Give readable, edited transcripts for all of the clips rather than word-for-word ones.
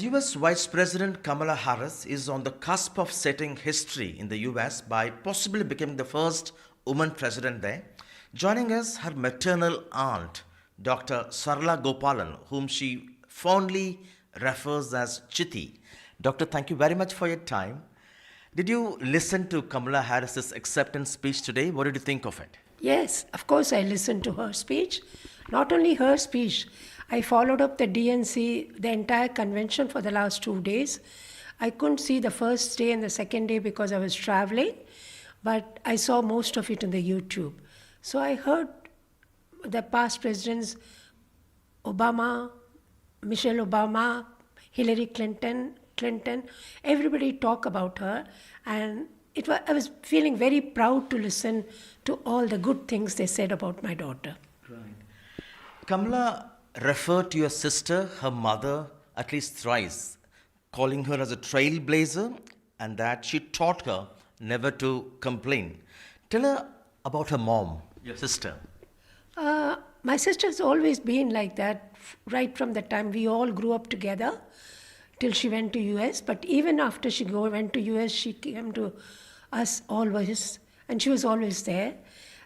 US Vice President Kamala Harris is on the cusp of setting history in the US by possibly becoming the first woman president there. Joining us, her maternal aunt, Dr. Sarla Gopalan, whom she fondly refers as Chitthi. Doctor, thank you very much for your time. Did you listen to Kamala Harris's acceptance speech today? What did you think of it? Yes, of course I listened to her speech. Not only her speech, I followed up the DNC, the entire convention for the last 2 days. I couldn't see the first day and the second day because I was traveling, but I saw most of it on the YouTube. So I heard the past presidents, Obama, Michelle Obama, Hillary Clinton, everybody talk about her, and I was feeling very proud to listen to all the good things they said about my daughter. Right. Kamala referred to your sister, her mother, at least thrice, calling her as a trailblazer and that she taught her never to complain. Tell her about her mom, your sister. My sister's always been like that, right from the time we all grew up together till she went to US. But even after she went to US, she came to us always, and she was always there.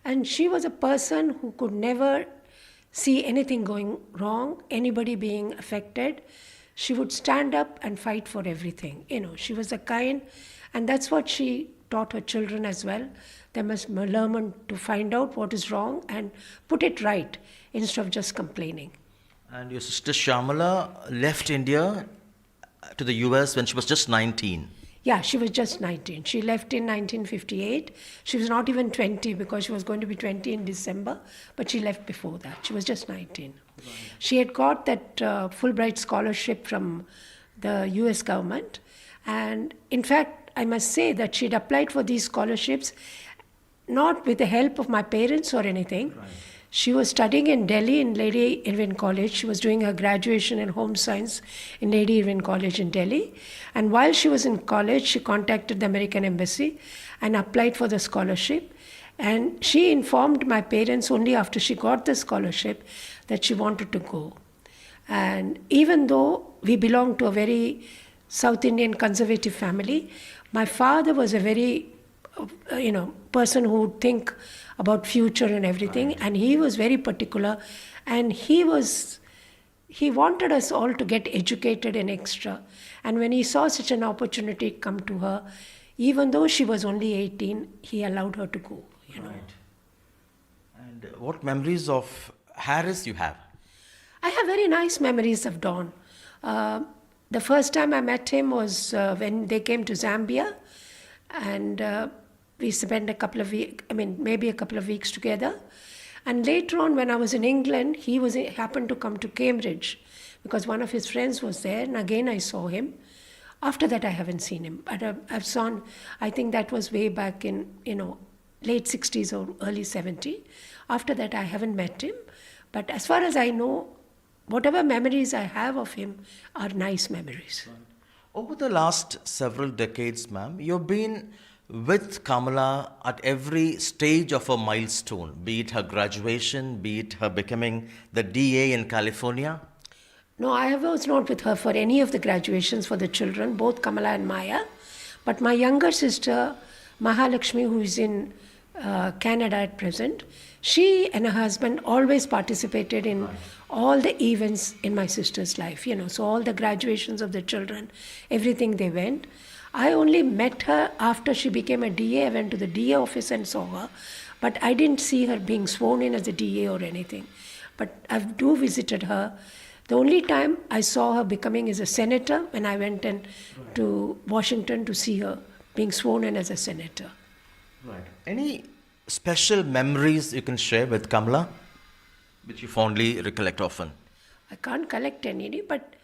And she was a person who could never see anything going wrong, anybody being affected. She would stand up and fight for everything. She was a kind, and that's what she taught her children as well. They must learn to find out what is wrong and put it right instead of just complaining. And your sister Shamala left India to the US when she was just 19. Yeah, she was just 19. She left in 1958. She was not even 20 because she was going to be 20 in December, but she left before that. She was just 19. Right. She had got that Fulbright scholarship from the US government. And in fact, I must say that she'd applied for these scholarships not with the help of my parents or anything. Right. She was studying in Delhi in Lady Irwin College. She was doing her graduation in home science in Lady Irwin College in Delhi. And while she was in college, she contacted the American Embassy and applied for the scholarship. And she informed my parents only after she got the scholarship that she wanted to go. And even though we belonged to a very South Indian conservative family, my father was a very, person who would think about future and everything, right. And he was very particular, and he wanted us all to get educated and extra. And when he saw such an opportunity come to her, even though she was only 18, he allowed her to go. Right. And what memories of Harris you have? I have very nice memories of Don. The first time I met him was when they came to Zambia, and we spent maybe a couple of weeks together. And later on, when I was in England, he happened to come to Cambridge because one of his friends was there, and again I saw him. After that, I haven't seen him. But I think that was way back in, late 60s or early 70s. After that, I haven't met him. But as far as I know, whatever memories I have of him are nice memories. Right. Over the last several decades, ma'am, you've been with Kamala at every stage of her milestone, be it her graduation, be it her becoming the DA in California? No, I was not with her for any of the graduations for the children, both Kamala and Maya. But my younger sister, Mahalakshmi, who is in Canada at present, she and her husband always participated in all the events in my sister's life, so all the graduations of the children, everything they went. I only met her after she became a DA. I went to the DA office and saw her, but I didn't see her being sworn in as a DA or anything. But I do visited her. The only time I saw her becoming as a senator when I went to Washington to see her being sworn in as a senator. Right. Any special memories you can share with Kamala, which you fondly recollect often? I can't collect any, but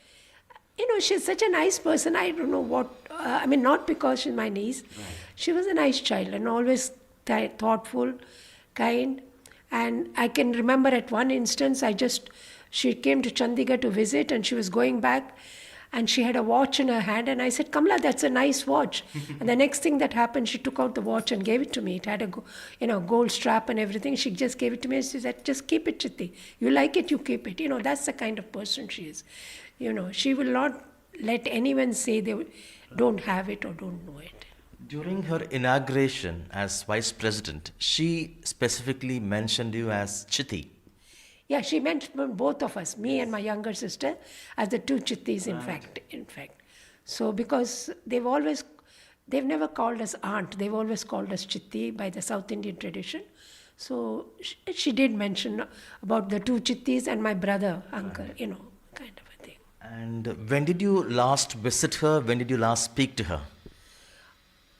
she's such a nice person. I don't know what, not because she's my niece. Right. She was a nice child and always thoughtful, kind. And I can remember at one instance, she came to Chandigarh to visit and she was going back and she had a watch in her hand, and I said, Kamala, that's a nice watch. And the next thing that happened, she took out the watch and gave it to me. It had a gold strap and everything. She just gave it to me and she said, just keep it, Chitthi. You like it, you keep it. That's the kind of person she is. She will not let anyone say they don't have it or don't know it. During her inauguration as vice president, she specifically mentioned you as Chitthi. Yeah, she mentioned both of us, me and my younger sister, as the two Chittis, in fact. So because they've never called us aunt, they've always called us Chitti by the South Indian tradition. So she did mention about the two Chittis and my brother, uncle, kind of a thing. And when did you last visit her? When did you last speak to her?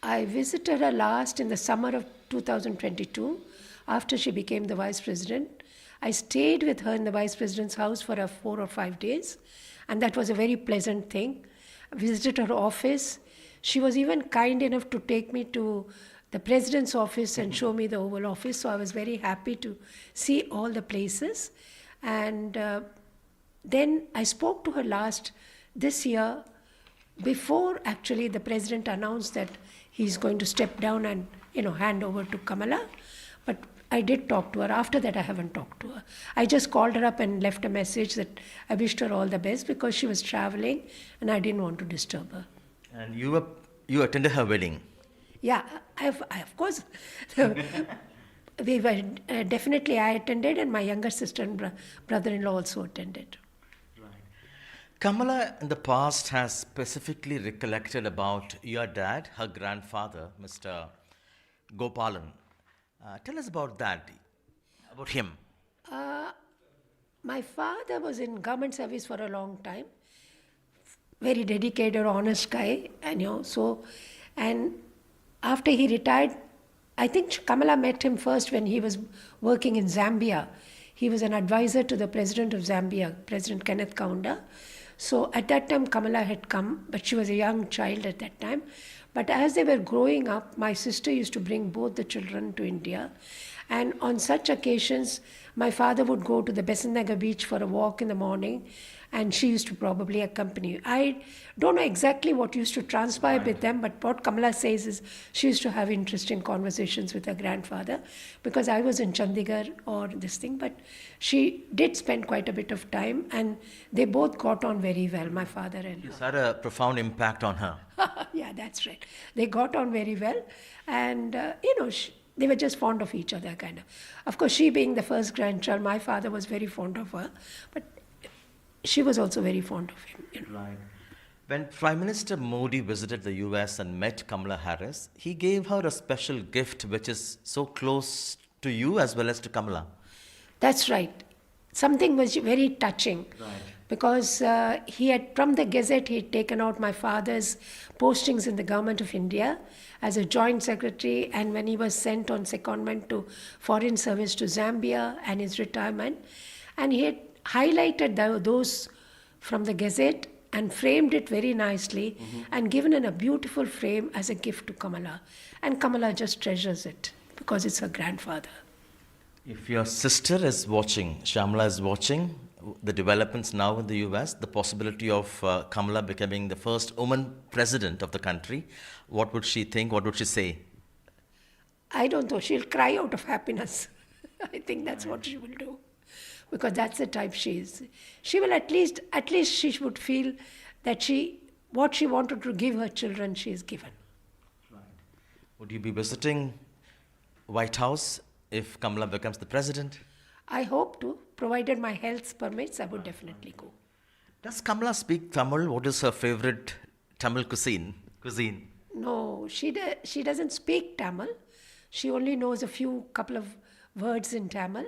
I visited her last in the summer of 2022 after she became the vice president. I stayed with her in the vice president's house for 4 or 5 days, and that was a very pleasant thing. I visited her office. She was even kind enough to take me to the president's office and show me the Oval Office, so I was very happy to see all the places. And then I spoke to her last this year, before actually the president announced that he's going to step down and hand over to Kamala. But I did talk to her. After that, I haven't talked to her. I just called her up and left a message that I wished her all the best because she was traveling and I didn't want to disturb her. And you attended her wedding. Yeah, I of course. We were definitely I attended, and my younger sister and brother-in-law also attended. Kamala in the past has specifically recollected about your dad, her grandfather, Mr. Gopalan. Tell us about that, about him. My father was in government service for a long time. Very dedicated, honest guy, and after he retired, I think Kamala met him first when he was working in Zambia. He was an advisor to the president of Zambia, President Kenneth Kaunda. So at that time, Kamala had come, but she was a young child at that time. But as they were growing up, my sister used to bring both the children to India. And on such occasions, my father would go to the Besant Nagar beach for a walk in the morning, and she used to probably accompany. I don't know exactly what used to transpire with them, but what Kamala says is she used to have interesting conversations with her grandfather, because I was in Chandigarh or this thing, but she did spend quite a bit of time, and they both got on very well, my father and her. It's had a profound impact on her. Yeah, that's right. They got on very well, and they were just fond of each other, kind of. Of course, she being the first grandchild, my father was very fond of her, but she was also very fond of him. Right. When Prime Minister Modi visited the US and met Kamala Harris, he gave her a special gift which is so close to you as well as to Kamala. That's right. Something was very touching. Right. Because he had, from the Gazette, he had taken out my father's postings in the government of India as a joint secretary, and when he was sent on secondment to foreign service to Zambia and his retirement, and he had highlighted those from the Gazette and framed it very nicely and given in a beautiful frame as a gift to Kamala. And Kamala just treasures it because it's her grandfather. If your sister is watching, Shyamala is watching, the developments now in the US, the possibility of Kamala becoming the first woman president of the country, what would she think? What would she say? I don't know. She'll cry out of happiness. I think that's what she will do, because that's the type she is. She will at least she would feel that what she wanted to give her children, she is given. Right. Would you be visiting White House if Kamala becomes the president? I hope to, provided my health permits, I would definitely go. Does Kamala speak Tamil? What is her favorite Tamil cuisine? No, she doesn't speak Tamil. She only knows couple of words in Tamil,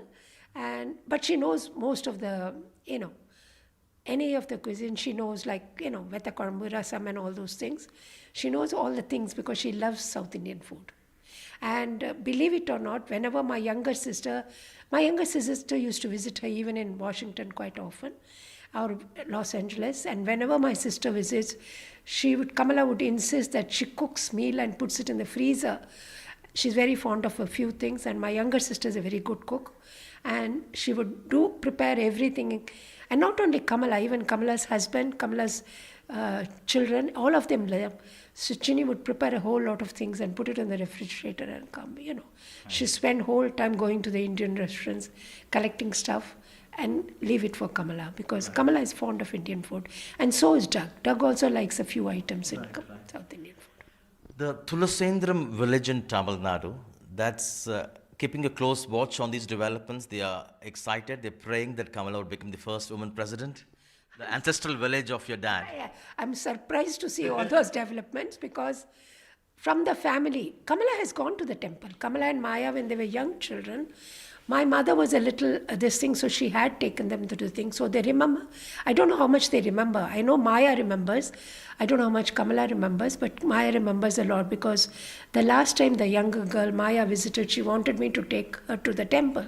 but she knows most of the, any of the cuisine. She knows, like, Veta Korambu, Rasam and all those things. She knows all the things because she loves South Indian food. And believe it or not, whenever my younger sister used to visit her even in Washington quite often, or Los Angeles, and whenever my sister visits, Kamala would insist that she cooks meal and puts it in the freezer. She's very fond of a few things, and my younger sister is a very good cook, and she would prepare everything. And not only Kamala, even Kamala's husband, Kamala's children, all of them live. So Chini would prepare a whole lot of things and put it in the refrigerator and come, She spent whole time going to the Indian restaurants, collecting stuff and leave it for Kamala, because Kamala is fond of Indian food, and so is Doug. Doug also likes a few items in South Indian food. The Tulasendram village in Tamil Nadu, that's keeping a close watch on these developments. They are excited. They're praying that Kamala would become the first woman president. The ancestral village of your dad. Yeah, I'm surprised to see all those developments, because from the family, Kamala has gone to the temple. Kamala and Maya, when they were young children, my mother was a little this thing, so she had taken them to the thing. So they remember. I don't know how much they remember. I know Maya remembers. I don't know how much Kamala remembers, but Maya remembers a lot, because the last time the younger girl Maya visited, she wanted me to take her to the temple.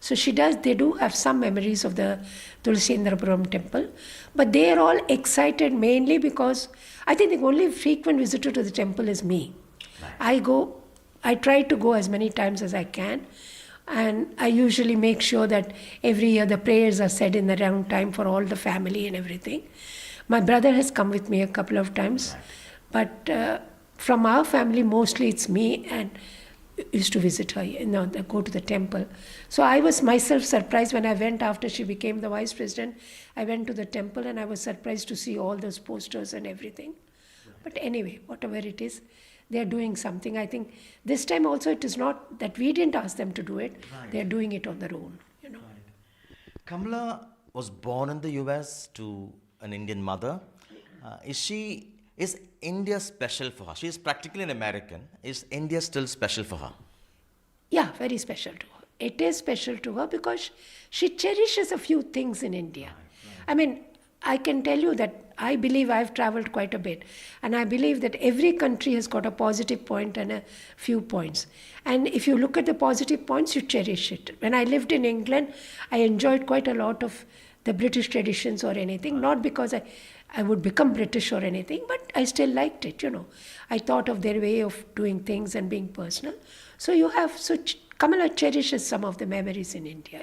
So she does. They do have some memories of the Tulsiendrapuram temple, but they are all excited mainly because I think the only frequent visitor to the temple is me. Right. I try to go as many times as I can. And I usually make sure that every year the prayers are said in the round time for all the family and everything. My brother has come with me a couple of times, but from our family, mostly it's me, and used to visit her, go to the temple. So I was myself surprised when I went after she became the vice president. I went to the temple and I was surprised to see all those posters and everything. But anyway, whatever it is, they are doing something. I think this time also it is not that we didn't ask them to do it. Right. They are doing it on their own. Right. Kamala was born in the US to an Indian mother. Is India special for her? She is practically an American. Is India still special for her? Yeah, very special to her. It is special to her because she cherishes a few things in India. Right. I mean, I can tell you that I believe I've traveled quite a bit, and I believe that every country has got a positive point and a few points. And if you look at the positive points, you cherish it. When I lived in England, I enjoyed quite a lot of the British traditions or anything, not because I would become British or anything, but I still liked it, I thought of their way of doing things and being personal. So Kamala cherishes some of the memories in India,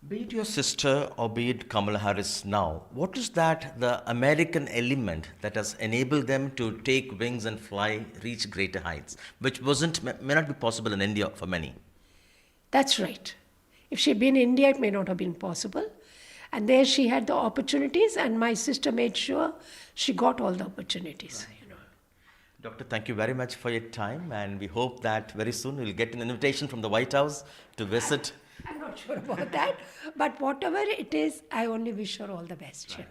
Be it your sister or be it Kamala Harris now, what is that, the American element that has enabled them to take wings and fly, reach greater heights, which may not be possible in India for many? That's right. If she'd been in India, it may not have been possible. And there she had the opportunities, and my sister made sure she got all the opportunities. Right. Doctor, thank you very much for your time, and we hope that very soon we'll get an invitation from the White House to visit. I'm not sure about that, but whatever it is, I only wish her all the best. Right.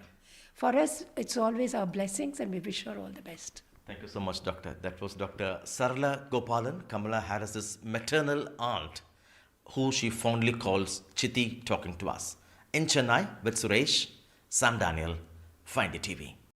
For us, it's always our blessings, and we wish her all the best. Thank you so much, Doctor. That was Dr. Sarala Gopalan, Kamala Harris's maternal aunt, who she fondly calls Chitthi, talking to us. In Chennai with Suresh, Sam Daniel, Find the TV.